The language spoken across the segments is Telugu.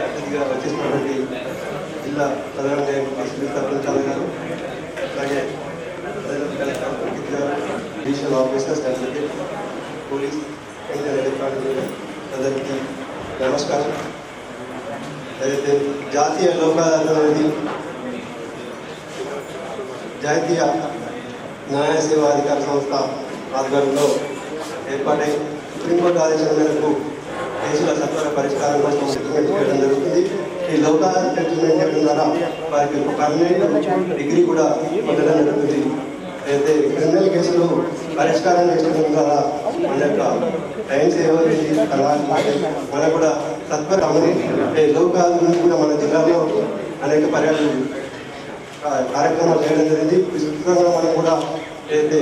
అతిథిగా వచ్చేసినటువంటి జిల్లా ప్రధాన న్యాయమూర్తి సర్పంచాల గారు, అలాగే కలెక్టర్ అంకిత్ గారు, divisional officers, advocate, police, electronic అందరికీ నమస్కారం. ఏదైతే జాతీయ లోక్ అదాలత్ అనేది జాతీయ న్యాయ సేవా అధికార సంస్థ ఆధ్వర్యంలో ఏర్పాటై సుప్రీంకోర్టు ఆదేశాల మేరకు కేసుల సత్వర పరిష్కారం కోసం సెటిల్మెంట్ చేయడం జరుగుతుంది. ఈ లోక్ అదాలత్ సెటిల్మెంట్ చేయడం ద్వారా వారికి పర్మనెంట్ డిగ్రీ కూడా పొందడం జరుగుతుంది. అయితే క్రిమినల్ కేసులు పరిష్కారం చేయడం ద్వారా మన యొక్క టైం సేవ్ అవుతుంది. మనకు కూడా సత్వర లోక్ అదాలత్ గురించి కూడా మన జిల్లాలో అనేక పర్యాలు కార్యక్రమాలు చేయడం జరిగింది. విస్తృతంగా మనం కూడా ఏదైతే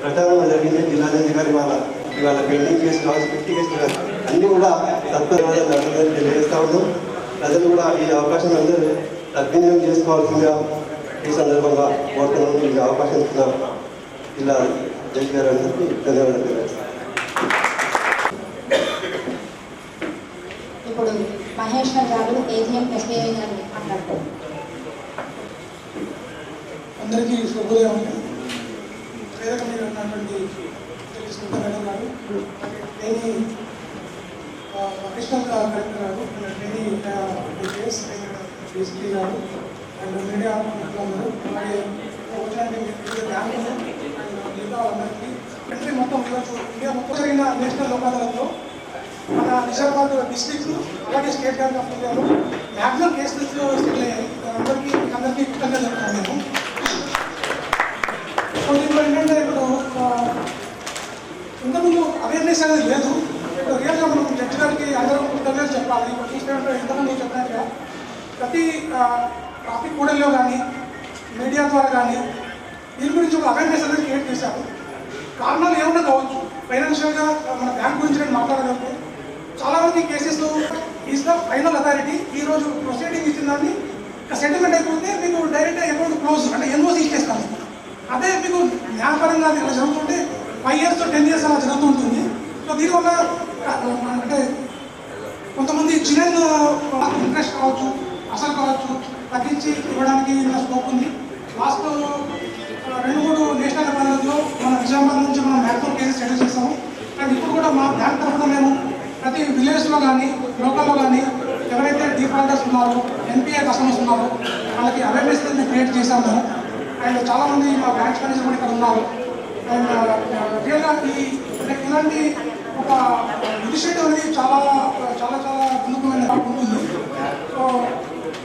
ప్రచారంలో జరిగింది, జిల్లా అధికారి ఇవాళ పెండింగ్ కేసు కావచ్చు, 50 కేసులు అన్నీ కూడా సత్వరంగా జరుగుతుందని తెలియజేస్తా ఉన్నాం. ప్రజలు కూడా ఈ అవకాశం అందరూ సద్వినియోగం చేసుకోవాల్సిందిగా ఈ సందర్భంగా కోరుతున్నాము. ఈ అవకాశం ఇచ్చిన జిల్లా జడ్జి గారు అందరికీ ధన్యవాదాలు తెలియజేస్తాం. ఇప్పుడు మహేశ్వర్ గారు ఏజిఎం ఎస్బీఐ గారు మాట్లాడతారు. అందరికీ శుభోదయం. వేదిక మీద ఉన్నటువంటి మేడం గారు, నేను అడిషనల్ కలెక్టర్ గారు, డిఎస్పీ గారు అండ్ మీడియా అందరూ, అలాగే బ్యాంకులు అండ్ మిగతా వాళ్ళందరికీ కంట్రీ మొత్తం ఇండియా మొత్తం జరిగిన నేషనల్ లోక్ అదాలత్లో మన నిజామాబాద్ డిస్ట్రిక్ట్ అలాగే స్టేట్ బ్యాంక్ ఆఫ్ ఇండియాలో మ్యాక్సిమం కేసులు సెటిల్ అయ్యాయి. అందరికీ కృతజ్ఞతలు చెప్తాను. నేను దీంట్లో ఏంటంటే ఇప్పుడు ఇంతకుముందు అవేర్నెస్ అనేది లేదు. ఇప్పుడు రియల్గా మనం జడ్జి గారికి అందరూ కృతజ్ఞతలు చెప్పాలి. ఇప్పుడు చూసినట్టు ఇంతకుముందు చెప్పినట్టుగా ప్రతి ట్రాఫిక్ కూడల్లో కానీ మీడియా ద్వారా కానీ దీని గురించి ఒక అవేర్నెస్ అనేది క్రియేట్ చేశారు. కారణాలు ఏమన్నా కావచ్చు. ఫైనాన్షియల్గా మన బ్యాంక్ గురించి నేను మాట్లాడగలిగితే చాలామంది cases is the final authority. ఈరోజు ప్రొసీడింగ్ ఇచ్చిన దాన్ని సెటిల్మెంట్ అయిపోతే మీకు డైరెక్ట్ అకౌంట్ క్లోజ్ అంటే ఎన్ఓసి ఇచ్చేస్తాను. అదే మీకు న్యాయపరంగా ఇలా జరుగుతుంటే 5 years to 10 years అలా జరుగుతుంటుంది. సో దీనివల్ల అంటే కొంతమంది చిన్న ఇంట్రెస్ట్ కావచ్చు, అసలు కావచ్చు, తగ్గించి ఇవ్వడానికి స్కోప్ ఉంది. లాస్ట్ 2-3 నేషనల్ అదాలత్లో మన నిజామాబాద్ నుంచి మనం మ్యాక్సిమం కేసెస్ సెటిల్ చేస్తాము. కానీ ఇప్పుడు కూడా మా బ్యాంక్ తరఫున మేము ప్రతి విలేజ్లో కానీ లోకల్లో కానీ ఎవరైతే డిఫాల్టర్స్ ఉన్నారో, ఎన్పిఐ కస్టమర్స్ ఉన్నారో వాళ్ళకి అవేర్నెస్ క్రియేట్ చేశాము. అండ్ చాలామంది మా బ్రాంచ్ మేనేజర్ కూడా ఇక్కడ ఉన్నారు. అండ్ రియల్గా ఇలాంటి ఒక ఇనిషియేటివ్ అనేది చాలా చాలా చాలా అద్భుతమైన ఉంటుంది. సో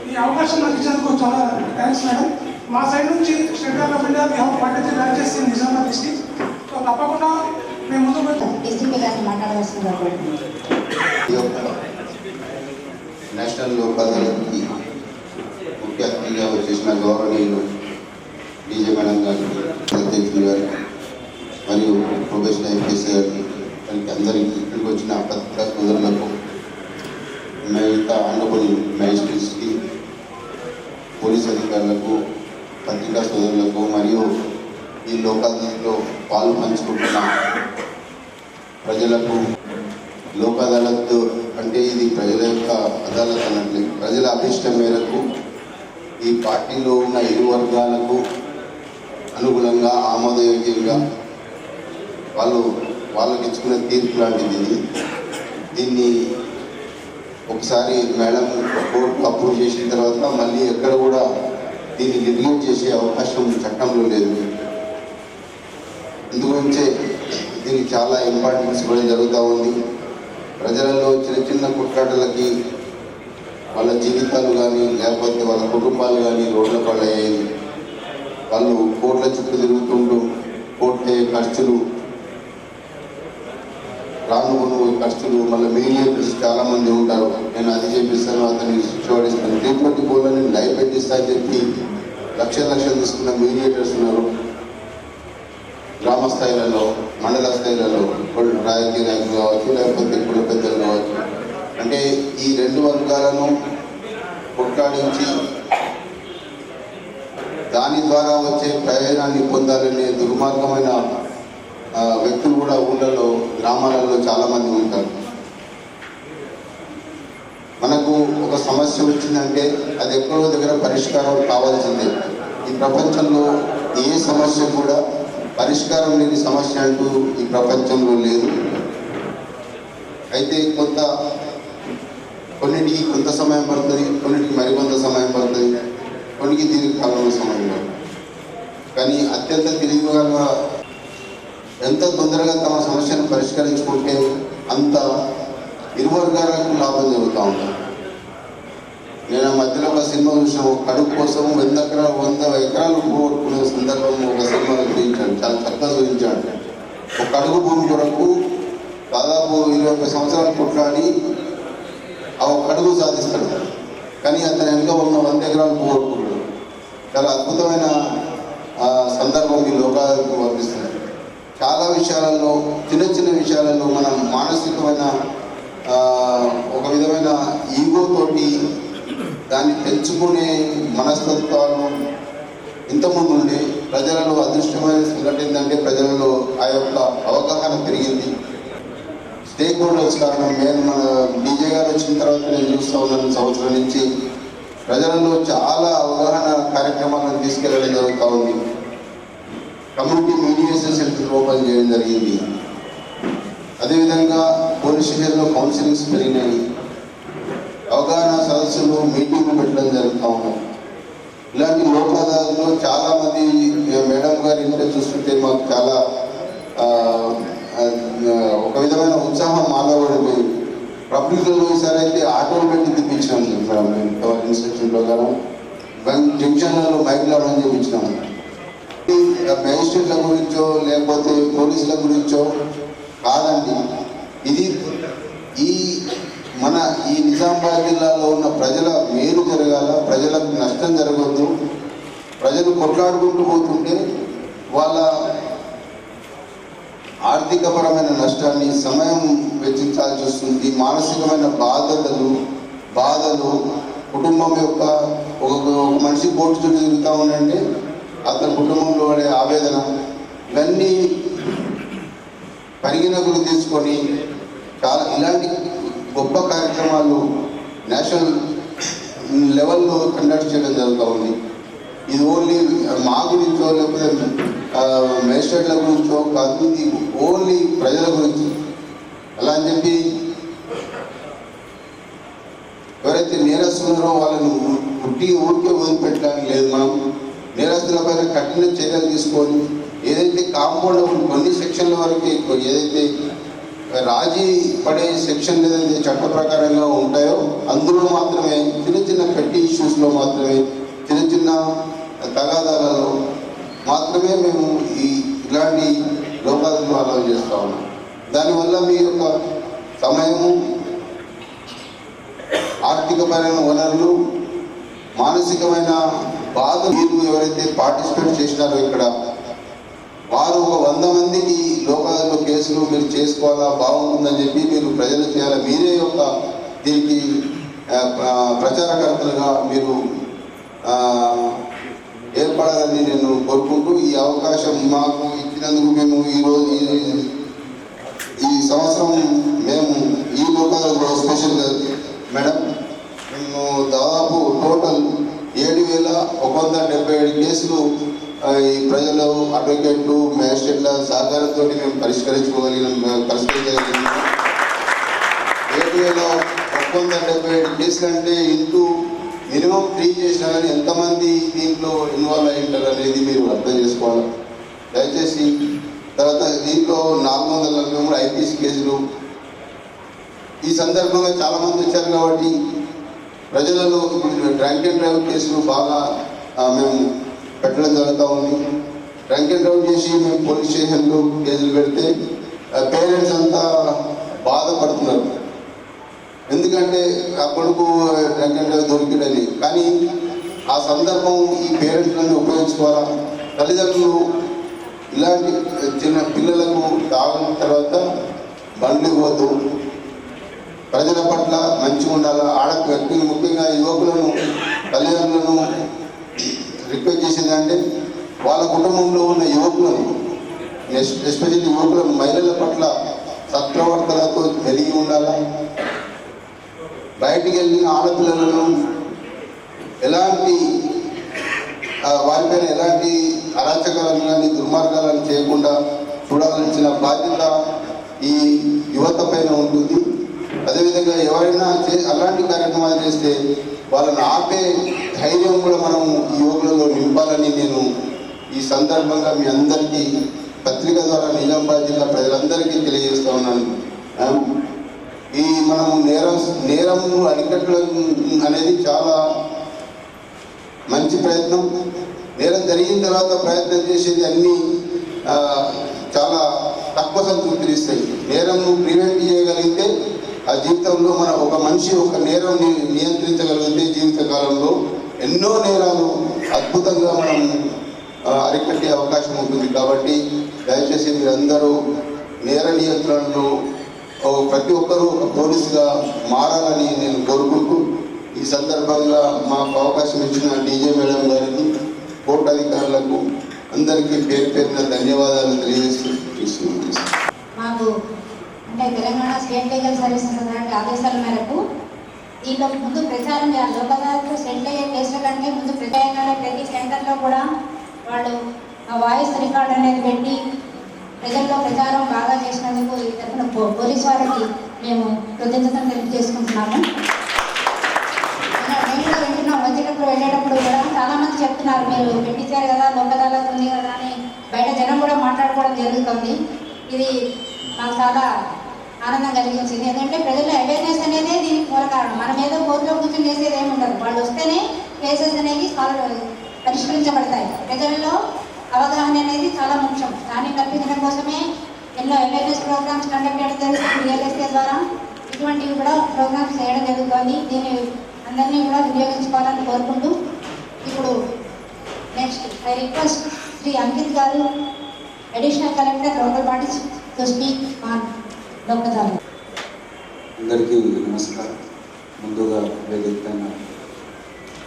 ఈ అవకాశం నాకు ఇచ్చినందుకు చాలా థ్యాంక్స్ మేడం. మా సైడ్ నుంచి state bank of India me house 43 branches in Nizamabad district. So తప్పకుండా మేము ముందుకు నేషనల్ లోక్ అదాలత్కి ముఖ్య అతిథిగా వచ్చేసిన గౌరవనీయులు డీజే మేడం గారికి, అధ్యక్షులు గారికి మరియు ప్రొఫెషనల్ ఐపీఎస్ గారికి, అందరికీ ఇక్కడికి వచ్చిన పత్రికా సోదరులకు, మిగతా ఆంధ్రప్రదేశ్ మ్యాజిస్ట్రేట్స్కి, పోలీస్ అధికారులకు, పత్రికా సోదరులకు మరియు ఈ లోక్ అదాలత్లో పాలు పంచుకుంటున్న ప్రజలకు. లోక్ అదాలత్ అంటే ఇది ప్రజల యొక్క అదాలత్ అన్నట్లే. ప్రజల అభిష్టం మేరకు ఈ పార్టీలో ఉన్న ఇరు వర్గాలకు అనుగుణంగా ఆమోదయోగ్యంగా వాళ్ళకి ఇచ్చుకున్న తీర్పు లాంటిది. దీన్ని ఒకసారి మేడం కోర్టు అప్రూవ్ చేసిన తర్వాత మళ్ళీ ఎక్కడ కూడా దీన్ని లిటిగేట్ చేసే అవకాశం చట్టంలో లేదు. అందుగురించే దీనికి చాలా ఇంపార్టెన్స్ ఇవ్వడం జరుగుతూ ఉంది. ప్రజలలో చిన్న చిన్న కొట్లాటలకి వాళ్ళ జీవితాలు కానీ లేకపోతే వాళ్ళ కుటుంబాలు కానీ రోడ్ల పడయ్యాయి. వాళ్ళు కోట్ల చుట్టూ తిరుగుతుంటూ కోట్ల ఖర్చులు, రాను ఖర్చులు, మళ్ళీ మీడియేటర్స్ చాలామంది ఉంటారు. నేను అది చేపిస్తాను, అతన్ని శిక్ష పడిస్తాను, తిరుపతి పోలని లైవ్ పెట్టిస్తా అని చెప్పి లక్షలు తీసుకున్న మీడియేటర్స్ ఉన్నారు. గ్రామ స్థాయిలలో, మండల స్థాయిలలో, రాజకీయ నాయకులు కావచ్చు, లేకపోతే కుల పెద్దలు కావచ్చు. అంటే ఈ 2 వర్గాలను కొట్లాడించి దాని ద్వారా వచ్చే ప్రయోజనాన్ని పొందాలనే దుర్మార్గమైన వ్యక్తులు కూడా ఊళ్ళలో, గ్రామాలలో చాలామంది ఉంటారు. మనకు ఒక ఒక సమస్య వచ్చిందంటే అది ఎక్కడో దగ్గర పరిష్కారం కావాల్సిందే. ఈ ప్రపంచంలో ఏ సమస్య కూడా పరిష్కారం లేని సమస్య అంటూ ఈ ప్రపంచంలో లేదు. అయితే కొన్నిటికి కొంత సమయం పడుతుంది, కొన్నిటికి మరికొంత సమయం పడుతుంది, కొన్నికి దీర్ఘకాలంలో సమయం పడుతుంది. కానీ అత్యంత తెలివిగా ఎంత తొందరగా తమ సమస్యను పరిష్కరించుకుంటే అంత ఇరు వర్గాలకు లాభం జరుగుతూ ఉంటుంది. నేను మధ్యలో ఒక సినిమా చూసాను, కడుపు కోసం 100 ఎకరాలు పోగొట్టుకునే సందర్భం ఒక సినిమాలో చూపించాడు, చాలా చక్కగా చూపించాడు. ఒక అడుగు భూమి కొరకు దాదాపు 21 సంవత్సరాలు కొట్లాడి ఆ ఒక అడుగు సాధిస్తాడు. కానీ అతని వెనుక ఉన్న 100 ఎకరాలు పోగొట్టుకున్నాడు. చాలా అద్భుతమైన సందర్భం ఈ లోకాలకు వర్తిస్తుంది. చాలా విషయాలలో, చిన్న విషయాలలో మనం మానసికమైన ఒక విధమైన ఈగోతోటి దాన్ని పెంచుకునే మనస్తత్వాలు ఇంతకుముందు ఉండే ప్రజలలో అదృష్టమైన సంఘటన ఏంటంటే ప్రజలలో ఆ యొక్క అవగాహన పెరిగింది. స్టేక్ హోల్డర్స్ కారణం నేను మన డీజే గారు వచ్చిన తర్వాత నేను చూస్తూ ఉన్నాను, సంవత్సరం నుంచి ప్రజలలో చాలా అవగాహన కార్యక్రమాలను తీసుకెళ్ళడం జరుగుతూ ఉంది. కమ్యూనిటీ మీడియేషన్ సెంటర్ ఓపెన్ చేయడం జరిగింది. అదేవిధంగా పోలీస్ స్టేషన్లో కౌన్సిలింగ్స్ పెరిగినాయి, అవగాహన సదస్సులు మీటింగ్లు పెట్టడం జరుగుతూ ఉన్నాయి. ఇలాంటి లోక్ అదాలత్లో చాలామంది మేడం గారి ఇంట్లో చూస్తుంటే మాకు చాలా ఒక విధమైన ఉత్సాహం మాలబడిపోయింది. పబ్లిక్లో ఈసారి అయితే ఆటోలు పెట్టి తెప్పించినాం మేడం, ఇన్స్టిట్యూట్లో కానీ జంక్షన్లలో మైకులు అవడం చేయించినాము. మ్యాజిస్ట్రేట్ల గురించో లేకపోతే పోలీసుల గురించో కాదండి, ఇది ఈ నిజామాబాద్ జిల్లాలో ఉన్న ప్రజల మేలు జరగాల, ప్రజలకు నష్టం జరగవద్దు. ప్రజలు కొట్లాడుకుంటూ పోతుంటే వాళ్ళ ఆర్థికపరమైన నష్టాన్ని సమయం వెచ్చించాల్సి వస్తుంది. మానసికమైన బాధలు కుటుంబం యొక్క ఒక మనిషి కోర్టు చుట్టూ తిరుగుతూ ఉండండి, అతని కుటుంబంలో పడే ఆవేదన ఇవన్నీ పరిగణకులు తీసుకొని చాలా ఇలాంటి గొప్ప కార్యక్రమాలు నేషనల్ లెవెల్లో కండక్ట్ చేయడం జరుగుతూ ఉంది. ఇది ఓన్లీ మా గురించో లేకపోతే మేజిస్ట్రేట్ల గురించో కాదు, ఇది ఓన్లీ ప్రజల గురించి. అలా అని చెప్పి ఎవరైతే నేరస్తున్నారో వాళ్ళను ఊరికే వదిలిపెట్టడానికి లేదు. మనం నేరస్తులపైన కఠిన చర్యలు తీసుకొని ఏదైతే కాంపౌండ్ కొన్ని సెక్షన్ల వరకు ఏదైతే రాజీ పడే సెక్షన్ ఏదైతే చట్ట ప్రకారంగా ఉంటాయో అందులో మాత్రమే చిన్న పెట్టి ఇష్యూస్లో మాత్రమే చిన్న తగాదాలలో మాత్రమే మేము ఇలాంటి లోకాలను అలౌ చేస్తూ ఉన్నాం. దానివల్ల మీ యొక్క సమయము, ఆర్థికపరమైన వనరులు, మానసికమైన బాధ మీరు ఎవరైతే పార్టిసిపేట్ చేసినారో ఇక్కడ వారు ఒక 100 మందికి లోకాలలో కేసులు మీరు చేసుకోవాలా, బాగుంటుందని చెప్పి మీరు ప్రజలు చేయాలి. మీరే యొక్క దీనికి ప్రచారకర్తలుగా మీరు ఏర్పడాలని నేను కోరుకుంటూ ఈ అవకాశం మాకు ఇచ్చినందుకు మేము ఈరోజు ఈ సంవత్సరం మేము ఈ లోకాలలో స్పెషల్గా మేడం మేము దాదాపు టోటల్ 7,177 కేసులు ఈ ప్రజలు, అడ్వకేట్లు, మ్యాజిస్ట్రేట్ల సహకారంతో మేము పరిష్కరించగలిగినాం. 7,177 కేసులు అంటే ఇంటూ మినిమం 3 చేసినా కానీ ఎంతమంది దీంట్లో ఇన్వాల్వ్ అయి ఉంటారు అనేది మీరు అర్థం చేసుకోవాలి దయచేసి. తర్వాత దీంట్లో 443 ఐపీసీ కేసులు. ఈ సందర్భంగా చాలామంది వచ్చారు కాబట్టి ప్రజలలో డ్రంక్ అండ్ డ్రైవ్ కేసులు బాగా మేము పెట్టడం జరుగుతూ ఉంది. డ్రంక్ అండ్ డ్రైవ్ చేసి మేము పోలీస్ స్టేషన్లో కేసులు పెడితే పేరెంట్స్ అంతా బాధపడుతున్నారు. ఎందుకంటే ఆ కొడుకు డ్రంక్ అండ్ డ్రైవ్ దొరికిడని. కానీ ఆ సందర్భం ఈ పేరెంట్లను ఉపయోగించుకోవాలా. తల్లిదండ్రులు ఇలాంటి చిన్న పిల్లలకు తాగిన తర్వాత బండ్లు పోతూ ప్రజల పట్ల మంచిగా ఉండాలా. వ్యక్తులు ముఖ్యంగా యువకులను, తల్లిదండ్రులను రిక్వెస్ట్ చేసిందంటే వాళ్ళ కుటుంబంలో ఉన్న యువకులను, ఎస్పెషల్లీ యువకులను, మహిళల పట్ల సత్ప్రవర్తనతో కలిగి ఉండాలా. బయటికి వెళ్ళిన ఆడపిల్లలను ఎలాంటి వారిపైన ఎలాంటి అరాచకాలను కానీ దుర్మార్గాలను చేయకుండా చూడాల్సిన బాధ్యత ఈ యువత పైన ఉంటుంది. అదేవిధంగా ఎవరైనా అలాంటి కార్యక్రమాలు చేస్తే వాళ్ళని ఆపే ధైర్యం కూడా మనం ఈ యువకులలో నింపాలని నేను ఈ సందర్భంగా మీ అందరికీ పత్రిక ద్వారా నిజామాబాద్ జిల్లా ప్రజలందరికీ తెలియజేస్తా ఉన్నాను. ఈ మనము నేరము అరికట్టడం అనేది చాలా మంచి ప్రయత్నం. నేరం జరిగిన తర్వాత ప్రయత్నం చేసేది అన్నీ చాలా తక్కువ సంతృప్తినిస్తాయి. నేరంను ప్రివెంట్ చేయగలిగితే ఆ జీవితంలో ఒక మనిషి ఒక నేరం నియంత్రించగలిగితే జీవితకాలంలో ఎన్నో నేరాలు అద్భుతంగా మనం అరికట్టే అవకాశం ఉంటుంది. కాబట్టి దయచేసి మీరందరూ నేర నియంత్రణలో ప్రతి ఒక్కరూ ఒక పోలీసుగా మారాలని నేను కోరుకుంటూ ఈ సందర్భంగా మాకు అవకాశం ఇచ్చిన డీజే మేడం గారికి, కోర్టు అధికారులకు అందరికీ పేరు పేరున ధన్యవాదాలు తెలియజేస్తూ మాకు అంటే Telangana state legal services authority ఆదేశాల మేరకు దీంట్లో ముందు ప్రచారం చేయాలి. లోక్ అదాలత్లో సెటిల్ అయ్యే కేసుల కంటే ముందు ప్రత్యేకంగానే ప్రతి సెంటర్లో కూడా వాళ్ళు వాయిస్ రికార్డ్ అనేది పెట్టి ప్రజల్లో ప్రచారం బాగా చేసినందుకు ఈ తరఫున పోలీసు వారికి మేము కృతజ్ఞతలు తెలియజేసుకుంటున్నాము. నేను కూడా వింటున్నాం, వచ్చేటప్పుడు వెళ్ళేటప్పుడు కూడా చాలామంది చెప్తున్నారు మీరు పెట్టించారు కదా, లోక్ అదాలత్ ఉంది కదా అని బయట జనం కూడా మాట్లాడుకోవడం జరుగుతుంది. ఇది మాకు చాలా ఆనందం కలిగించింది. ఎందుకంటే ప్రజల అవేర్నెస్ అనేది దీనికి మూల కారణం. మనం ఏదో కోర్టులో కూర్చొని చేసేది ఏమి ఉండదు, వాళ్ళు వస్తేనే కేసెస్ అనేవి పరిష్కరించబడతాయి. ప్రజల్లో అవగాహన అనేది చాలా ముఖ్యం. దాన్ని కల్పించడం కోసమే ఎన్నో అవేర్నెస్ ప్రోగ్రామ్స్ కండక్ట్ చేయడం జరుగుతుంది. రియల్ఎస్ఏ ద్వారా ఇటువంటివి కూడా ప్రోగ్రామ్స్ చేయడం జరుగుతుంది. దీన్ని అందరినీ కూడా వినియోగించుకోవాలని కోరుకుంటూ ఇప్పుడు next I request Shri Ankit garu, additional collector local bodies to speak on Lok Adalat. అందరికీ నమస్కారం. ముందుగా వేదిక పైన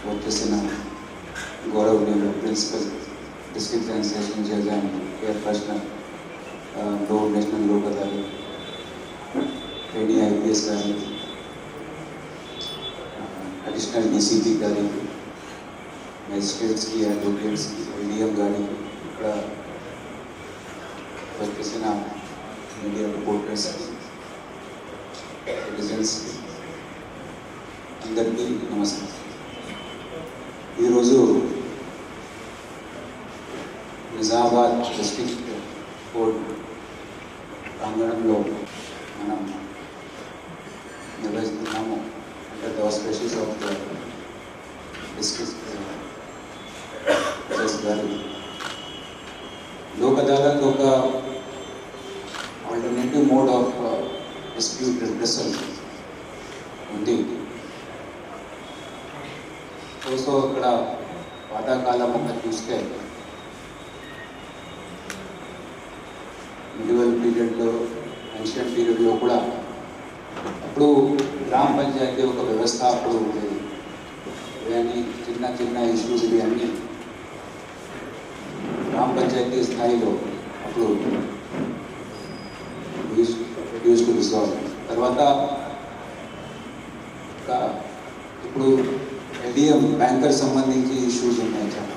వచ్చేసిన గౌరవనీయులు principal district and session judge and chairperson national Lok Adalat trainee IPS గారి, అడిషనల్ డీసీపీ గారి, మెజిస్ట్రేట్స్కి, అడ్వకేట్స్కి, ఐడిఎం గారికి, ఇక్కడ వచ్చేసిన మీడియా రిపోర్టర్స్కి, సిటిజన్స్కి అందరికీ నమస్కారం. ఈరోజు నిజామాబాద్ డిస్ట్రిక్ట్ కోర్ట్ ప్రాంగణంలో మనం నిర్వహిస్తున్నాము. Under the auspicious of the district judge గారు. లోక్ అదాలత్ ఒక alternative mode of dispute redressal ఉంది. సో ఇక్కడ పాతకాలం ఒక చూస్తే మిడివల్ పీరియడ్లో, ఏన్షియంట్ పీరియడ్లో కూడా అప్పుడు గ్రామ పంచాయతీ ఒక వ్యవస్థ అప్పుడు ఉండేది. ఇవన్నీ చిన్న చిన్న ఇష్యూస్ ఇవి అన్నీ గ్రామ పంచాయతీ స్థాయిలో అప్పుడు యూజ్ టు రిజాల్వ్. తర్వాత ఇప్పుడు ఎడిఎం బ్యాంకర్ సంబంధించి ఇష్యూస్ ఉన్నాయి చాలా.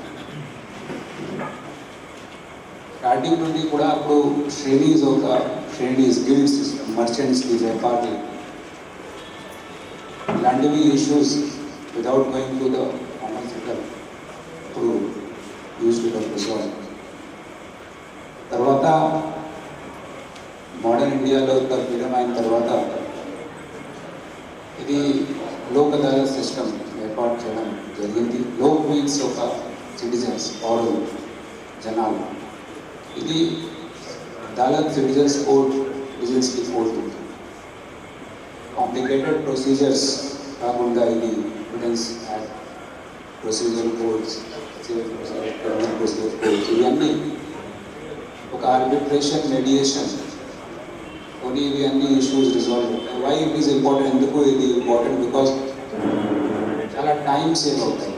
స్టార్టింగ్ నుండి కూడా అప్పుడు శ్రేణీస్ గిల్డ్స్, మర్చెంట్స్కి, వ్యాపారి ఇలాంటివి issues without going to the common sector ఇప్పుడు యూజ్ టు రిజాల్వ్. తర్వాత మోడర్న్ ఇండియాలో ఫ్రీడమ్ అయిన తర్వాత ఇది లోక్ అదాలత్ సిస్టమ్ ఏర్పాటు చేయడం జరిగింది. లోక్ మీన్స్ ఒక సిటిజన్స్, పౌరులు, జనాలు. ఇది అదాలత్ సిటిజన్స్ కోర్ట్, సిటిజన్స్కి కోర్ట్ ఉంది. కాంప్లికేటెడ్ ప్రొసీజర్స్ కాకుండా ఇది evidence act, procedure codes, civil procedure, criminal procedure codes, ఇవన్నీ ఒక ఆర్బిట్రేషన్, మెడియేషన్ కొన్ని ఇవి అన్ని ఇష్యూస్ రిజాల్వ్ అవుతాయి. వై ఇట్ ఈస్ ఇంపార్టెంట్, ఎందుకు ఇది ఇంపార్టెంట్? బికాస్ చాలా టైం సేవ్ అవుతాయి.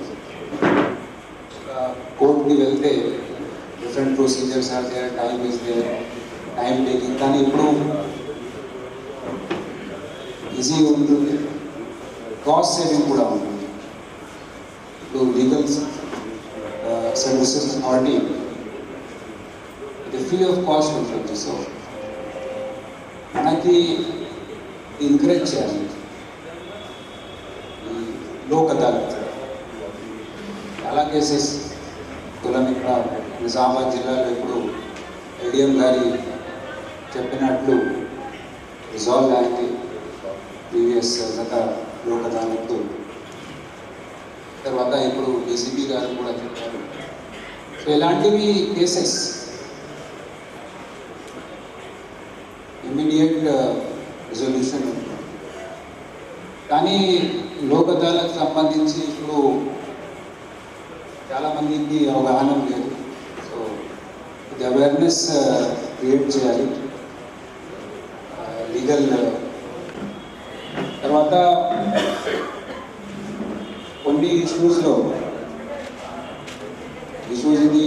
కోర్టుకి వెళ్తే different procedures are there, time is there, time taking. కానీ ఇప్పుడు ఈజీ ఉంటుంది. కాస్ట్ సేవింగ్ కూడా ఉంటుంది. ఇప్పుడు లీగల్ సర్వీసెస్ ఆల్రెడీ ఇది ఫ్రీ ఆఫ్ కాస్ట్ ఉంటుంది. సో మనకి ఎంకరేజ్ చేయాలి ఈ లోక్ అదాలత్. చాలా కేసెస్ కులం ఇక్కడ నిజామాబాద్ జిల్లాలో ఇప్పుడు ఏడిఎం గారి చెప్పినట్లు రిజాల్వ్ అయింది ప్రీవియస్ గత లోక్ అదాలత్. తర్వాత ఇప్పుడు డీసీపీ గారు కూడా చెప్పారు. సో ఇలాంటివి కేసెస్ ఇమ్మీడియట్ రిజల్యూషన్ ఉంటుంది. కానీ లోక్ అదాలత్ సంబంధించి ఇప్పుడు చాలామందికి అవగాహన లేదు. సో ఇది అవేర్నెస్ క్రియేట్ చేయాలి లీగల్. తర్వాత కొన్ని ఇష్యూస్ ఇది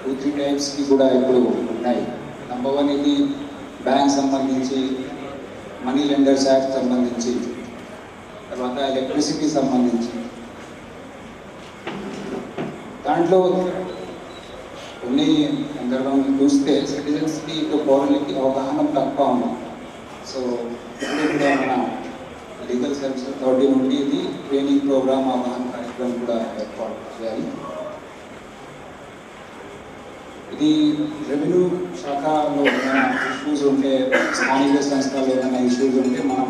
2-3 టైప్స్కి కూడా ఇప్పుడు ఉన్నాయి. నెంబర్ 1 ఇది బ్యాంక్ సంబంధించి, మనీ లెండర్స్ యాక్ట్ సంబంధించి, తర్వాత ఎలక్ట్రిసిటీ సంబంధించి. దాంట్లో కొన్ని సందర్భంగా చూస్తే సిటిజన్స్కి పౌరులకి అవగాహన తక్కువ ఉంది. సో ఇప్పుడు కూడా మన లీగల్ సర్వీస్ అథారిటీ నుండి ఇది ట్రైనింగ్ ప్రోగ్రామ్, అవగాహన కార్యక్రమం కూడా ఏర్పాటు చేయాలి. ఇది రెవెన్యూ శాఖలో ఏమైనా ఇష్యూస్ ఉంటే, స్థానిక సంస్థలో ఏమైనా ఇష్యూస్ ఉంటే మనం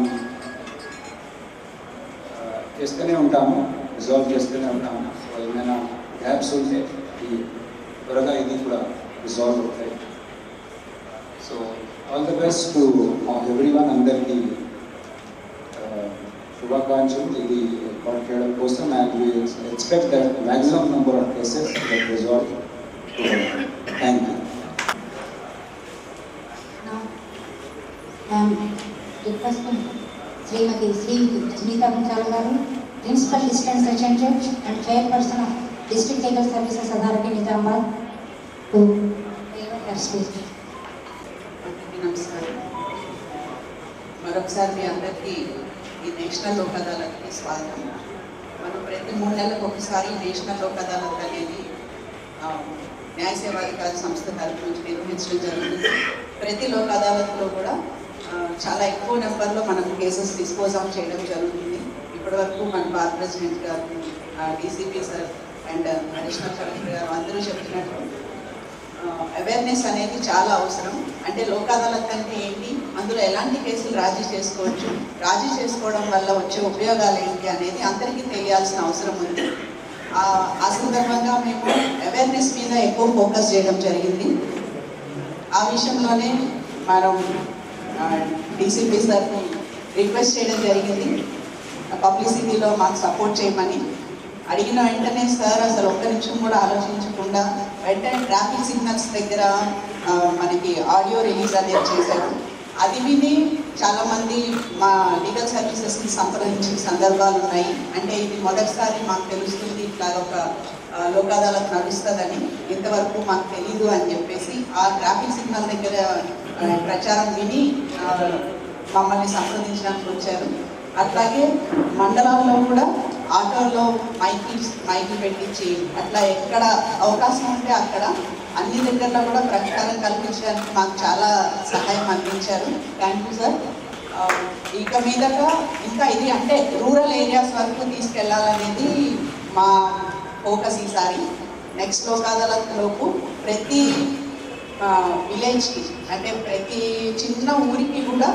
చేస్తూనే ఉంటాము, రిజాల్వ్ చేస్తూనే ఉంటాము. సో ఏమైనా గ్యాప్స్ ఉంటే త్వరగా ఇది కూడా రిజాల్వ్ అవుతాయి. So all the best to everyone. అందరికీ శుభాకాంక్షలు. ఇది ఏర్పాటు చేయడం కోసం and we expect that maximum number of cases that resolve. Thank you. Shrimati Shri Sunitha Muchala garu, principal assistant session judge and chairperson of district legal services authority Nizamabad. నమస్కారం. మరొకసారి మీ అందరికీ ఈ నేషనల్ లోక్ అదాలత్కి స్వాగతం. మనం ప్రతి 3 నెలలకు ఒకసారి నేషనల్ లోక్ అదాలత్ అనేది న్యాయ సేవాధికార సంస్థ తరఫు నుంచి నిర్వహించడం జరుగుతుంది. ప్రతి లోక్ అదాలత్లో కూడా చాలా ఎక్కువ నెంబర్లో మనం కేసెస్ డిస్పోజ్ ఆఫ్ చేయడం జరుగుతుంది. ఇప్పటివరకు మన బార్ ప్రెసిడెంట్ గారు, DCP sir and additional collector గారు అందరూ చెప్తున్నట్టు అవేర్నెస్ అనేది చాలా అవసరం. అంటే లోక్ అదాలత్ అంటే ఏంటి, అందులో ఎలాంటి కేసులు రాజీ చేసుకోవచ్చు, రాజీ చేసుకోవడం వల్ల వచ్చే ఉపయోగాలు ఏంటి అనేది అందరికీ తెలియాల్సిన అవసరం ఉంది. ఆ సందర్భంగా మేము అవేర్నెస్ మీద ఎక్కువ ఫోకస్ చేయడం జరిగింది. ఆ విషయంలోనే మనం డీసీపీ సార్ని రిక్వెస్ట్ చేయడం జరిగింది పబ్లిసిటీలో మాకు సపోర్ట్ చేయమని. అడిగిన వెంటనే సార్ అసలు ఒక్క నిమిషం కూడా ఆలోచించకుండా వెంటనే ట్రాఫిక్ సిగ్నల్స్ దగ్గర మనకి ఆడియో రిలీజ్ అనేది చేశారు. అది విని చాలామంది మా లీగల్ సర్వీసెస్ని సంప్రదించిన సందర్భాలు ఉన్నాయి. అంటే ఇది మొదటిసారి మాకు తెలుస్తుంది ఇట్లా ఒక లోక్ అదాలత్ నడుస్తుందని, ఇంతవరకు మాకు తెలీదు అని చెప్పేసి ఆ ట్రాఫిక్ సిగ్నల్ దగ్గర ప్రచారం విని మమ్మల్ని సంప్రదించడానికి వచ్చారు. అట్లాగే మండలాల్లో కూడా ఆటోల్లో మైకి పెట్టించి అట్లా ఎక్కడ అవకాశం ఉంటే అక్కడ అన్ని దగ్గరలో కూడా ప్రచారం కల్పించడానికి మాకు చాలా సహాయం అందించారు. Thank you sir. ఇక మీదట ఇంకా ఇది అంటే రూరల్ ఏరియాస్ వరకు తీసుకెళ్లాలనేది మా ఫోకస్ ఈసారి. నెక్స్ట్ లోక్ అదాలత్ లోపు ప్రతి విలేజ్కి అంటే ప్రతి చిన్న ఊరికి కూడా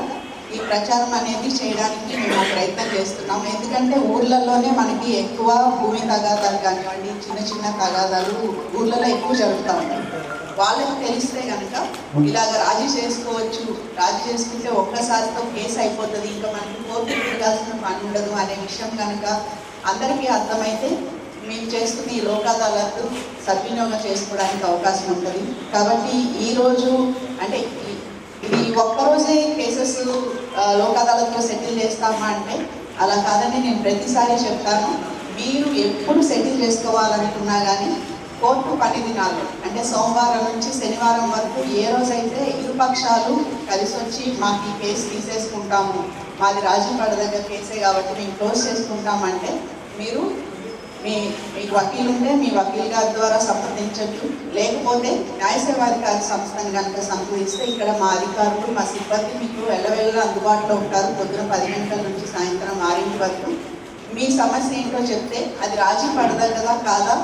ఈ ప్రచారం అనేది చేయడానికి మేము ప్రయత్నం చేస్తున్నాము. ఎందుకంటే ఊర్లలోనే మనకి ఎక్కువ భూమి తగాదాలు కానివ్వండి, చిన్న చిన్న తగాదాలు ఊర్లలో ఎక్కువ జరుగుతూ ఉంటాయి. వాళ్ళకి తెలిస్తే కనుక ఇలాగ రాజీ చేసుకోవచ్చు, రాజీ చేసుకుంటే ఒక్కసారితో కేసు అయిపోతుంది, ఇంకా మనకి కోర్టుకు తిరగాల్సిన పని ఉండదు అనే విషయం కనుక అందరికీ అర్థమైతే మేము చేస్తున్న ఈ లోక్ అదాలత్ సద్వినియోగం చేసుకోవడానికి అవకాశం ఉంటుంది. కాబట్టి ఈరోజు అంటే ఇది ఒక్కరోజే కేసెస్ లోక్ అదాలత్లో సెటిల్ చేస్తామా అంటే అలా కాదని నేను ప్రతిసారి చెప్తాను. మీరు ఎప్పుడు సెటిల్ చేసుకోవాలనుకున్నా కానీ కోర్టు 10 దినాలు అంటే సోమవారం నుంచి శనివారం వరకు ఏ రోజైతే ఇరుపక్షాలు కలిసి వచ్చి మాకు ఈ కేసు తీసేసుకుంటాము, మాది రాజీ పడదగ్గ కేసే కాబట్టి మేము క్లోజ్ చేసుకుంటామంటే మీరు మీకు వకీలు ఉంటే మీ వకీల్ గారి ద్వారా సంప్రదించవచ్చు. లేకపోతే న్యాయ సేవాధికారి సంస్థను కనుక సంప్రదిస్తే ఇక్కడ మా అధికారులు మా సిబ్బంది మీకు వెళ్ళవెళ్ళ అందుబాటులో ఉంటారు. పొద్దున 10 గంటల నుంచి సాయంత్రం 6 వరకు మీ సమస్య ఏంటో చెప్తే అది రాజీ పడదగ్గదా కాదా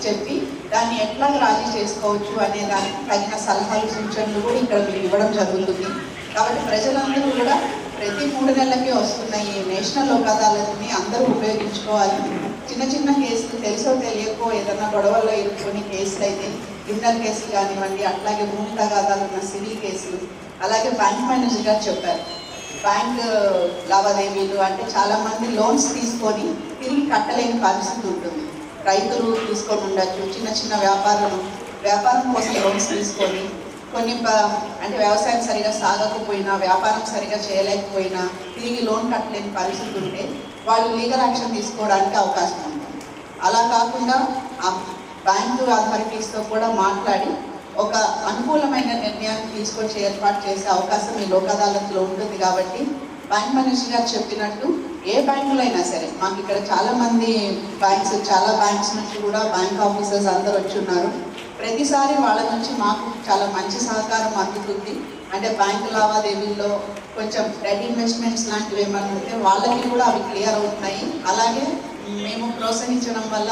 చెప్పి దాన్ని ఎట్లా రాజీ చేసుకోవచ్చు అనే దానికి తగిన సలహాలు సూచనలు కూడా ఇక్కడ మీకు ఇవ్వడం జరుగుతుంది. కాబట్టి ప్రజలందరూ కూడా ప్రతి 3 నెలలకి వస్తున్న ఈ నేషనల్ లోక్ అదాలత్ని అందరూ ఉపయోగించుకోవాలి. చిన్న చిన్న కేసులు తెలుసో తెలియకో ఏదన్నా గొడవల్లో ఇరుక్కుని కేసులు అయితే క్రిమినల్ కేసులు కానివ్వండి, అట్లాగే భూమి తగాదాలు ఉన్న సివిల్ కేసులు, అలాగే బ్యాంక్ మేనేజర్ గారు చెప్పారు బ్యాంక్ లావాదేవీలు అంటే చాలామంది లోన్స్ తీసుకొని తిరిగి కట్టలేని పరిస్థితి ఉంటుంది. రైతులు తీసుకొని ఉండొచ్చు, చిన్న చిన్న వ్యాపారం కోసం లోన్స్ తీసుకొని కొన్ని అంటే వ్యవసాయం సరిగా సాగకపోయినా, వ్యాపారం సరిగా చేయలేకపోయినా తిరిగి లోన్ కట్టలేని పరిస్థితి ఉంటే వాళ్ళు లీగల్ యాక్షన్ తీసుకోవడానికి అవకాశం ఉంటుంది. అలా కాకుండా ఆ బ్యాంకు అథారిటీస్తో కూడా మాట్లాడి ఒక అనుకూలమైన నిర్ణయాన్ని తీసుకొచ్చి ఏర్పాటు చేసే అవకాశం ఈ లోక్ అదాలత్లో ఉంటుంది. కాబట్టి బ్యాంక్ మేనేజర్ గారు చెప్పినట్టు ఏ బ్యాంకులో అయినా సరే, మాకు ఇక్కడ చాలామంది చాలా బ్యాంక్స్ నుంచి కూడా బ్యాంక్ ఆఫీసర్స్ అందరూ వచ్చి ఉన్నారు. ప్రతిసారి వాళ్ళ నుంచి మాకు చాలా మంచి సహకారం అందుతుంది. అంటే బ్యాంకు లావాదేవీల్లో కొంచెం డెట్ ఇన్వెస్ట్మెంట్స్ లాంటివి ఏమన్నా ఉంటే వాళ్ళకి కూడా అవి క్లియర్ అవుతున్నాయి. అలాగే మేము ప్రోత్సహించడం వల్ల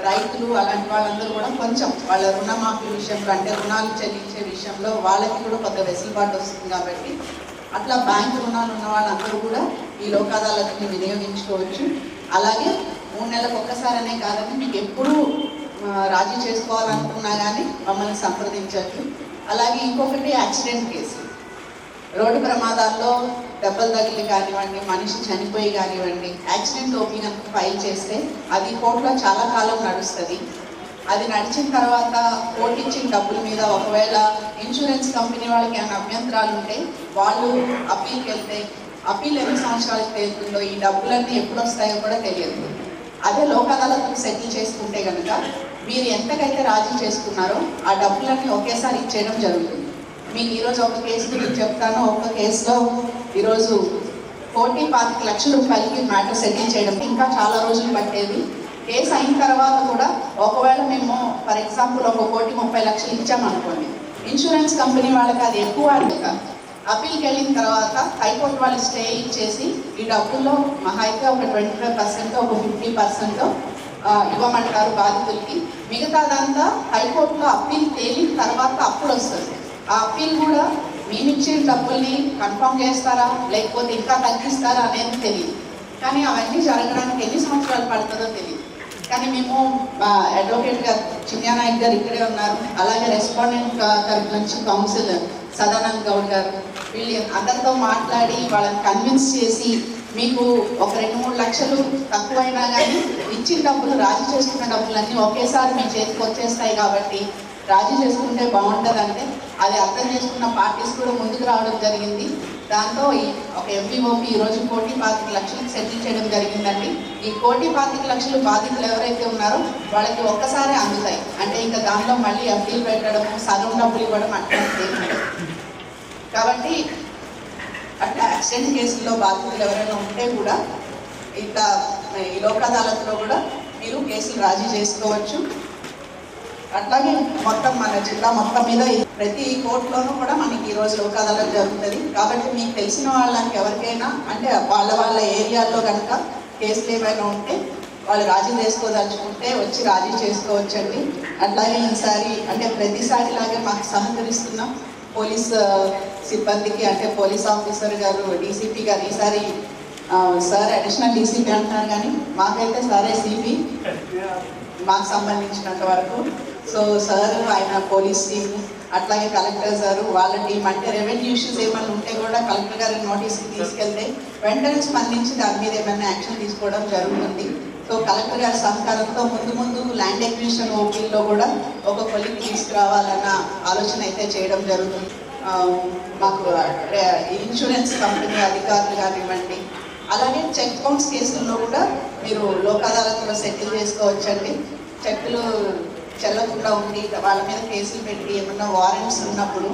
రైతులు అలాంటి వాళ్ళందరూ కూడా కొంచెం వాళ్ళ రుణమాఫీ విషయంలో అంటే రుణాలు చెల్లించే విషయంలో వాళ్ళకి కూడా కొంత వెసులుబాటు వస్తుంది. కాబట్టి అట్లా బ్యాంకు రుణాలు ఉన్న వాళ్ళందరూ కూడా ఈ లోక్ అదాలత్ని వినియోగించుకోవచ్చు. అలాగే 3 నెలలకు ఒక్కసారనే కాదని మీకు ఎప్పుడూ రాజీ చేసుకోవాలనుకున్నా కానీ మమ్మల్ని సంప్రదించవచ్చు. అలాగే ఇంకొకటి యాక్సిడెంట్ కేసు, రోడ్డు ప్రమాదాల్లో దెబ్బలు తగిలి కానివ్వండి, మనిషి చనిపోయి కానివ్వండి, యాక్సిడెంట్ ఓపీ కనుక ఫైల్ చేస్తే అది కోర్టులో చాలా కాలం నడుస్తుంది. అది నడిచిన తర్వాత కోర్టు ఇచ్చిన డబ్బుల మీద ఒకవేళ ఇన్సూరెన్స్ కంపెనీ వాళ్ళకి ఏమైనా అభ్యంతరాలు ఉంటే వాళ్ళు అప్పీల్కి వెళ్తే అప్పీల్ ఎన్ని సంవత్సరాలకు తేలుతుందో, ఈ డబ్బులన్నీ ఎప్పుడు వస్తాయో కూడా తెలియదు. అదే లోక్ అదాలత్ను సెటిల్ చేసుకుంటే కనుక మీరు ఎంతకైతే రాజీ చేసుకున్నారో ఆ డబ్బులన్నీ ఒకేసారి ఇచ్చేయడం జరుగుతుంది. మీకు ఈరోజు ఒక కేసు గురించి చెప్తాను. ఒక కేసులో ఈరోజు 1,25 లక్షల రూపాయలకి మ్యాటర్ సెటిల్ చేయడం ఇంకా చాలా రోజులు పట్టేది. కేసు అయిన తర్వాత కూడా ఒకవేళ మేము ఫర్ ఎగ్జాంపుల్ 1,30 లక్షలు ఇచ్చామనుకోండి, ఇన్సూరెన్స్ కంపెనీ వాళ్ళకి అది ఎక్కువ అడుగుతా అప్పీల్కి వెళ్ళిన తర్వాత హైకోర్టు వాళ్ళు స్టే ఇచ్చేసి ఈ డబ్బుల్లో మహా అయితే ఒక 25% ఒక 50% ఇవ్వమంటారు బాధితులకి. మిగతాదంతా హైకోర్టులో అప్పీల్ తేలిన తర్వాత అప్పుడు వస్తుంది. ఆ అప్పీల్ కూడా మేమిచ్చిన డబ్బుల్ని కన్ఫర్మ్ చేస్తారా లేకపోతే ఇంకా తగ్గిస్తారా అనేది తెలియదు. కానీ అవన్నీ జరగడానికి ఎన్ని సంవత్సరాలు పడుతుందో తెలియదు. కానీ మేము అడ్వకేట్ గారు చిన్యానాయక్ గారు ఇక్కడే ఉన్నారు, అలాగే రెస్పాండెంట్ తరఫు నుంచి కౌన్సిలర్ సదానంద్ గౌడ్ గారు, వీళ్ళు అందరితో మాట్లాడి వాళ్ళని కన్విన్స్ చేసి మీకు ఒక 2-3 లక్షలు తక్కువైనా కానీ ఇచ్చిన డబ్బులు రాజీ చేసుకున్న డబ్బులన్నీ ఒకేసారి మీ చేతికి వచ్చేస్తాయి. కాబట్టి రాజీ చేసుకుంటే బాగుంటుంది అంటే అది అర్థం చేసుకున్న పార్టీస్ కూడా ముందుకు రావడం జరిగింది. దాంతో ఒక ఎంపీఓపీ ఈరోజు 1,25 లక్షలకు సెటిల్ చేయడం జరిగిందండి. ఈ 1,25 లక్షలు బాధితులు ఎవరైతే ఉన్నారో వాళ్ళకి ఒక్కసారి అందుతాయి. అంటే ఇంకా దానిలో మళ్ళీ అప్పీల్ పెట్టడం, సగం డబ్బులు ఇవ్వడం అట్లాంటిది. కాబట్టి అట్లా యాక్సిడెంట్ కేసుల్లో బాధితులు ఎవరైనా ఉంటే కూడా ఇట్లా ఈ లోక్ అదాలత్లో కూడా మీరు కేసులు రాజీ చేసుకోవచ్చు. అట్లాగే మొత్తం మన జిల్లా మొత్తం మీద ప్రతి కోర్టులోనూ కూడా మనకి ఈరోజు లోక్ అదాలత్ జరుగుతుంది. కాబట్టి మీకు తెలిసిన వాళ్ళకి ఎవరికైనా అంటే వాళ్ళ ఏరియాలో కనుక కేసులు ఏమైనా ఉంటే వాళ్ళు రాజీ చేసుకోదలుచుకుంటే వచ్చి రాజీ చేసుకోవచ్చండి. అట్లాగే ఈసారి అంటే ప్రతిసారి లాగే మాకు సహకరిస్తున్నాం పోలీస్ సిబ్బందికి, అంటే పోలీస్ ఆఫీసర్ గారు, డీసీపీ గారు, ఈసారి సార్ అడిషనల్ డీసీపీ అంటున్నారు కానీ మాకైతే సారే సిపి మాకు సంబంధించినంత వరకు. సో సార్ ఆయన పోలీస్ టీం, అట్లాగే కలెక్టర్ సార్ వాళ్ళ టీం, అంటే రెవెన్యూ ఇష్యూస్ ఏమైనా ఉంటే కూడా కలెక్టర్ గారి నోటీస్కి తీసుకెళ్తే వెంటనే స్పందించి దాని మీద ఏమైనా యాక్షన్ తీసుకోవడం జరుగుతుంది. సో కలెక్టర్ గారి సహకారంతో ముందు ల్యాండ్ ఎక్విజిషన్ ఓపీల్లో కూడా ఒక కొలికి తీసుకురావాలన్న ఆలోచన అయితే చేయడం జరుగుతుంది. మాకు ఇన్సూరెన్స్ కంపెనీ అధికారులు కానివ్వండి, అలాగే చెక్ బౌన్స్ కేసుల్లో కూడా మీరు లోక్ అదాలత్లో సెటిల్ చేసుకోవచ్చండి. చెక్కులు చెల్లకుండా ఉండి వాళ్ళ మీద కేసులు పెట్టి ఏమన్నా వారెంట్స్ ఉన్నప్పుడు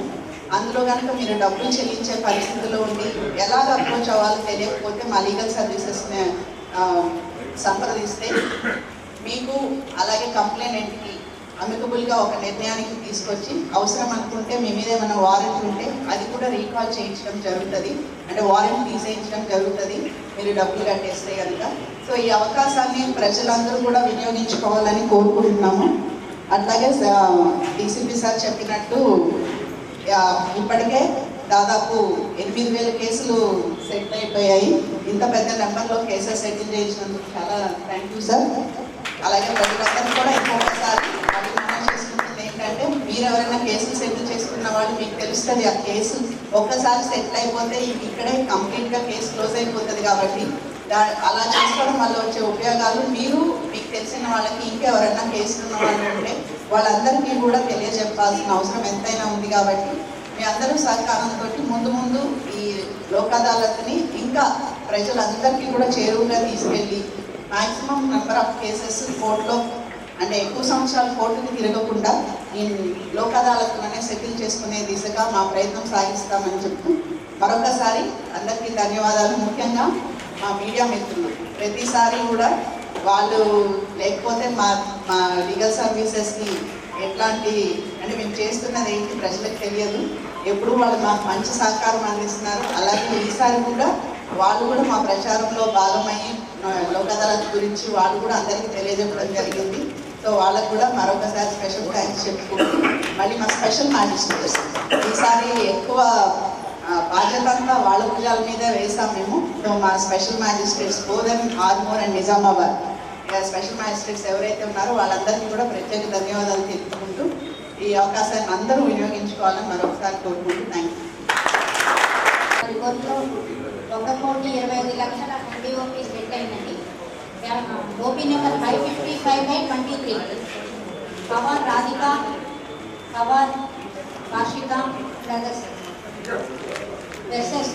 అందులో కనుక మీరు డబ్బులు చెల్లించే పరిస్థితిలో ఉండి ఎలాగ అప్రోచ్ అవ్వాలో తెలియకపోతే మా లీగల్ సర్వీసెస్ని సంప్రదిస్తే మీకు అలాగే కంప్లైంట్కి అమికబుల్గా ఒక నిర్ణయానికి తీసుకొచ్చి అవసరం అనుకుంటే మీ మీద ఏమైనా వారెంట్ ఉంటే అది కూడా రీకాల్ చేయించడం జరుగుతుంది, అంటే వారెంట్ తీసేయించడం జరుగుతుంది మీరు డబ్బులు కట్టేస్తే కనుక. సో ఈ అవకాశాన్ని ప్రజలందరూ కూడా వినియోగించుకోవాలని కోరుకుంటున్నాము. అట్లాగే డీసీపీ సార్ చెప్పినట్టు ఇప్పటికే దాదాపు 8,000 కేసులు సెటిల్ అయిపోయాయి. ఇంత పెద్ద నెంబర్లో కేసెస్ సెటిల్ చేసినందుకు చాలా థ్యాంక్ యూ సార్. అలాగే ప్రజలందరూ కూడా ఇంకొకసారి మనం చేసుకుంటుంది ఏంటంటే మీరు ఎవరైనా కేసులు సెటిల్ చేసుకున్న వాళ్ళు మీకు తెలుస్తుంది ఆ కేసు ఒక్కసారి సెటిల్ అయిపోతే ఇక్కడే కంప్లీట్గా కేసు క్లోజ్ అయిపోతుంది. కాబట్టి అలా చేసుకోవడం వల్ల వచ్చే ఉపయోగాలు మీకు తెలిసిన వాళ్ళకి ఇంకెవరైనా కేసులు ఉన్న వాళ్ళు ఉంటే వాళ్ళందరికీ కూడా తెలియజెప్పాల్సిన అవసరం ఎంతైనా ఉంది. కాబట్టి మీ అందరూ సహకారంతో ముందు ఈ లోక్ అదాలత్ని ఇంకా ప్రజలందరికీ కూడా చేరువుగా తీసుకెళ్ళి మ్యాక్సిమం నెంబర్ ఆఫ్ కేసెస్ కోర్టులో అంటే ఎక్కువ సంవత్సరాలు కోర్టుకు తిరగకుండా ఈ లోక్ అదాలత్లోనే సెటిల్ చేసుకునే దిశగా మా ప్రయత్నం సాగిస్తామని చెప్తూ మరొకసారి అందరికీ ధన్యవాదాలు. ముఖ్యంగా మా మీడియా మిత్రులు ప్రతిసారి కూడా వాళ్ళు లేకపోతే మా లీగల్ సర్వీసెస్కి ఎట్లాంటి అంటే మేము చేస్తున్నది ఏంటి ప్రజలకు తెలియదు, ఎప్పుడు వాళ్ళు మాకు మంచి సహకారం అందిస్తున్నారు. అలాగే ఈసారి కూడా వాళ్ళు కూడా మా ప్రచారంలో భాగమయ్యి లోక్ అదాలత్ గురించి వాళ్ళు కూడా అందరికీ తెలియజెప్పడం జరిగింది. సో వాళ్ళకు కూడా మరొకసారి స్పెషల్ థ్యాంక్స్ చెప్పుకుంటూ మళ్ళీ మా స్పెషల్ మ్యాజిస్ట్రేట్స్ ఈసారి ఎక్కువ బాధ్యత అంతా వాళ్ళ భుజాల మీద వేసాం మేము. సో మా special magistrates Bodhan, Armoor and Nizamabad special magistrates ఎవరైతే ఉన్నారో వాళ్ళందరికీ కూడా ప్రత్యేక ధన్యవాదాలు తెలుపుకుంటూ ఈ అవకాశాన్ని అందరూ వినియోగించుకోవాలని మరొకసారి కోరుకుంటూ థ్యాంక్ యూ. కోర్టులో 1,25,00,000 ఎన్డీఓపీ సెట్ అయిందండి. OP number 555/23 power Radhika, power వార్షిక బ్రదర్స్ వెర్సెస్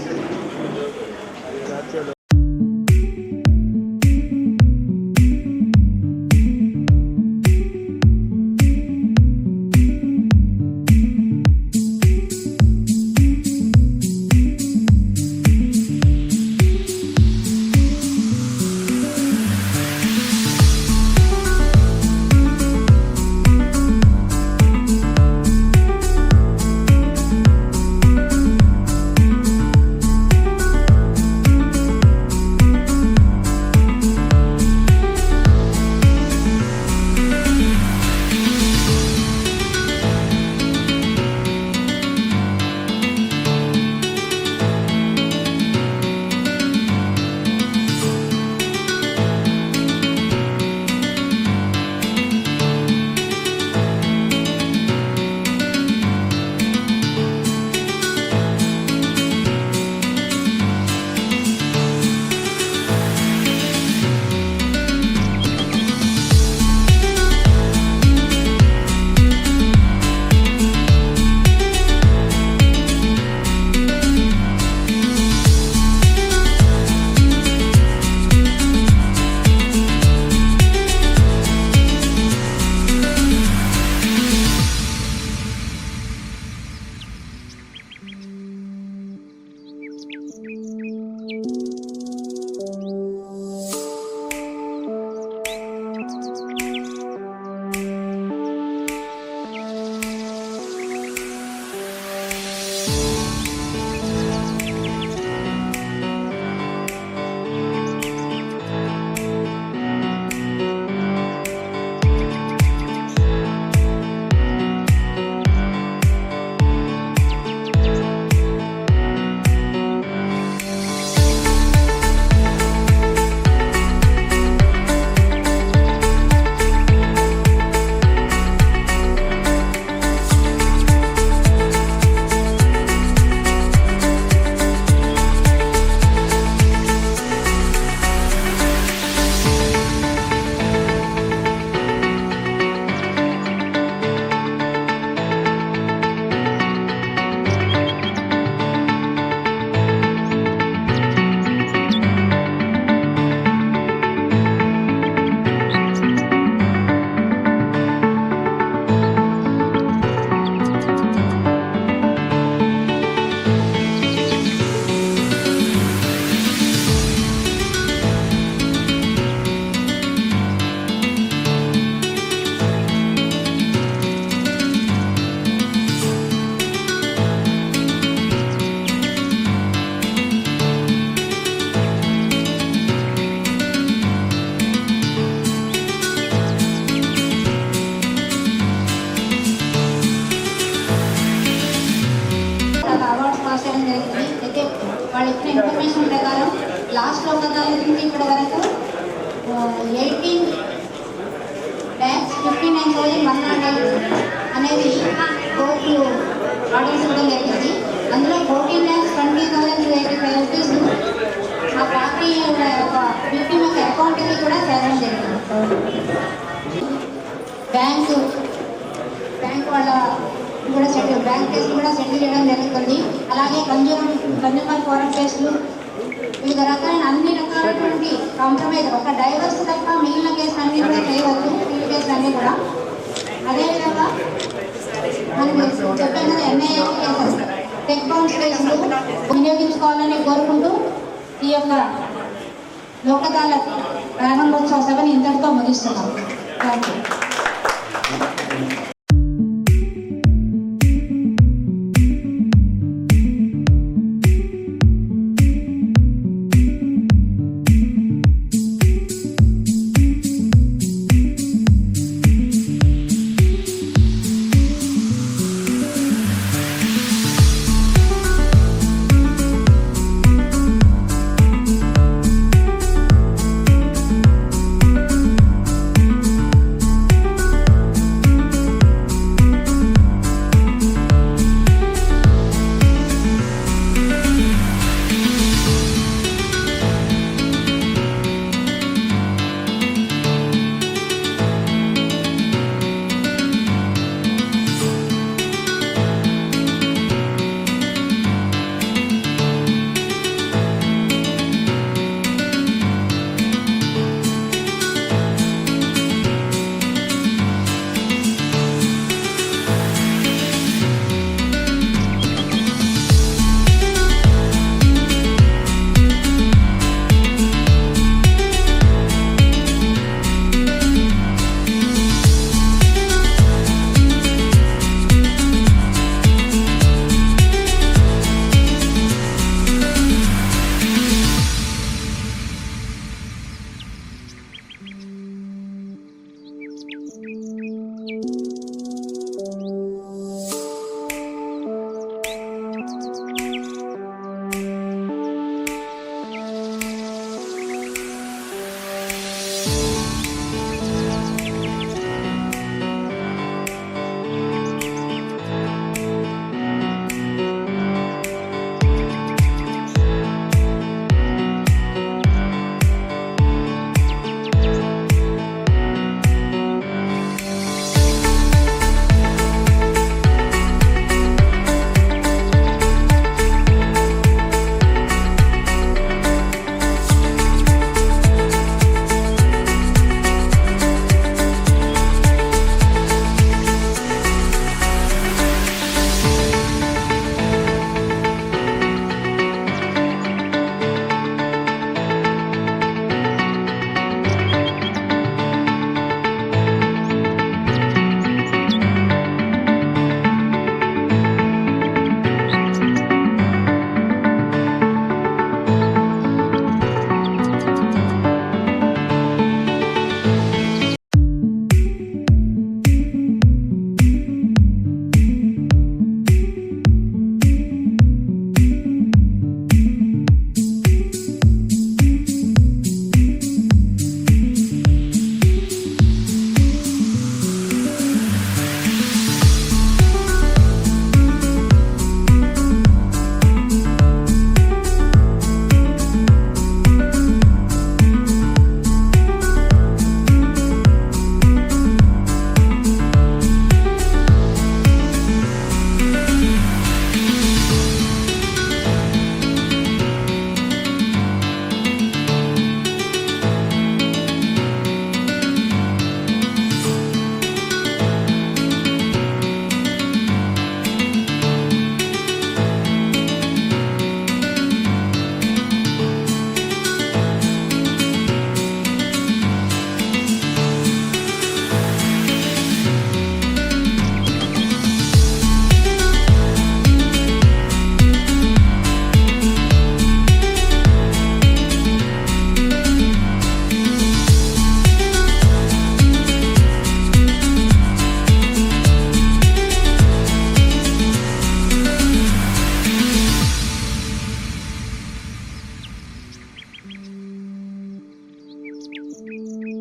అదాలత్ నుంచి ఇప్పటి వరకు 18,59,108 అనేది కోర్టు ఆర్డర్స్ ఇవ్వడం జరిగింది. అందులో 14,20,285 రూపీస్ ఆ పార్టీ విక్టిమ్ యొక్క అకౌంట్కి కూడా చేరడం జరిగింది. బ్యాంక్ వాళ్ళ కూడా సెటిల్ బ్యాంక్ కేసులు కూడా సెటిల్ చేయడం జరుగుతుంది. అలాగే కన్జ్యూమర్ ఫోరం కేసులు, వివిధ రకాలైన అన్ని రకాలైనటువంటి కాంప్రమైజ్ ఒక డైవర్స్ తప్ప మిగిలిన కేసులు అన్నీ కూడా చేయవచ్చు. ఈ కేసులు అన్నీ కూడా అదేవిధంగా మనకు చెప్పాను కదా, ఎన్ఐఏ కేసెస్, చెక్ బౌన్స్ కేసులు వినియోగించుకోవాలని కోరుకుంటూ ఈ యొక్క లోక్ అదాలత్ ప్రారంభోత్సవ సభని ఇంతటితో ముగిస్తున్నాం. Thank you.